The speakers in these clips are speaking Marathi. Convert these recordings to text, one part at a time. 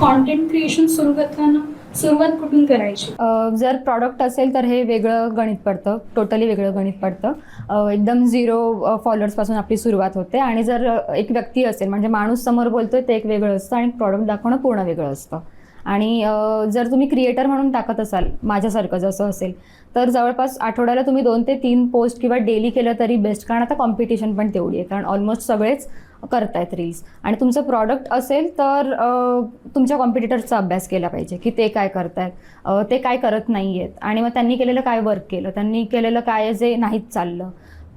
कॉन्टेंट क्रिएशन सुरू करताना सुरुवात कुठून करायची? जर प्रॉडक्ट असेल तर हे वेगळं गणित पडतं, टोटली वेगळं गणित पडतं. एकदम 0 फॉलोअर्सपासून आपली सुरुवात होते. आणि जर एक व्यक्ती असेल म्हणजे माणूस समोर बोलतोय ते एक वेगळं असतं आणि प्रॉडक्ट दाखवणं पूर्ण वेगळं असतं. आणि जर तुम्ही क्रिएटर म्हणून टाकत असाल माझ्यासारखं जसं असेल तर जवळपास आठवड्याला तुम्ही 2 ते 3 पोस्ट किंवा डेली केलं तरी बेस्ट. कारण आता कॉम्पिटिशन पण तेवढी आहे, कारण ऑलमोस्ट सगळेच करतायत रील्स. आणि तुमचं प्रॉडक्ट असेल तर तुमच्या कॉम्पिटिटर्सचा अभ्यास केला पाहिजे की ते काय करतायत, ते काय करत नाही आहेत आणि मग त्यांनी केलेलं काय वर्क केलं, त्यांनी केलेलं काय जे नाहीच चाललं.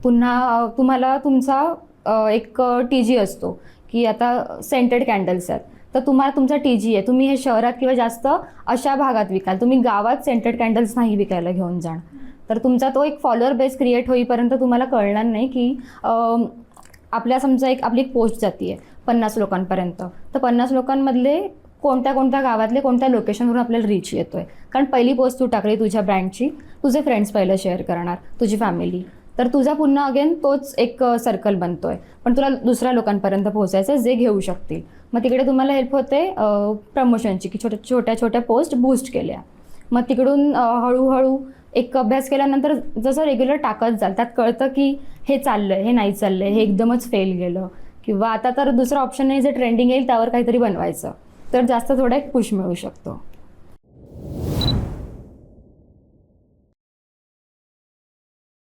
पुन्हा तुम्हाला तुमचा एक TG असतो की आता सेंटेड कॅन्डल्स आहेत तर तुम्हाला तुमचा TG आहे, तुम्ही हे शहरात किंवा जास्त अशा भागात विकाल, तुम्ही गावात सेंटेड कॅन्डल्स नाही विकायला घेऊन जाणार. तर तुमचा तो एक फॉलोअर बेस क्रिएट होईपर्यंत तुम्हाला कळणार नाही की आपल्या समजा आपली एक पोस्ट जाती आहे 50 लोकांपर्यंत, तर 50 लोकांमधले कोणत्या कोणत्या गावातले कोणत्या लोकेशनवरून आपल्याला रीच येतोय. कारण पहिली पोस्ट तू टाकली तुझ्या ब्रँडची, तुझे फ्रेंड्स पहिलं शेअर करणार, तुझी फॅमिली, तर तुझा पुन्हा अगेन तोच एक सर्कल बनतोय. पण तुला दुसऱ्या लोकांपर्यंत पोहोचायचं जे घेऊ शकतील. मग तिकडे तुम्हाला हेल्प होते प्रमोशनची की छोट्या छोट्या पोस्ट बूस्ट केल्या. मग तिकडून हळूहळू एक अभ्यास केल्यानंतर जसं रेग्युलर टाकत जाल त्यात कळतं की हे चाललंय, हे नाही चाललंय, हे एकदमच फेल गेलं, किंवा आता तर दुसरा ऑप्शन नाही, जे ट्रेंडिंग येईल त्यावर काहीतरी बनवायचं, तर जास्त थोडा एक पुश मिळू शकतो.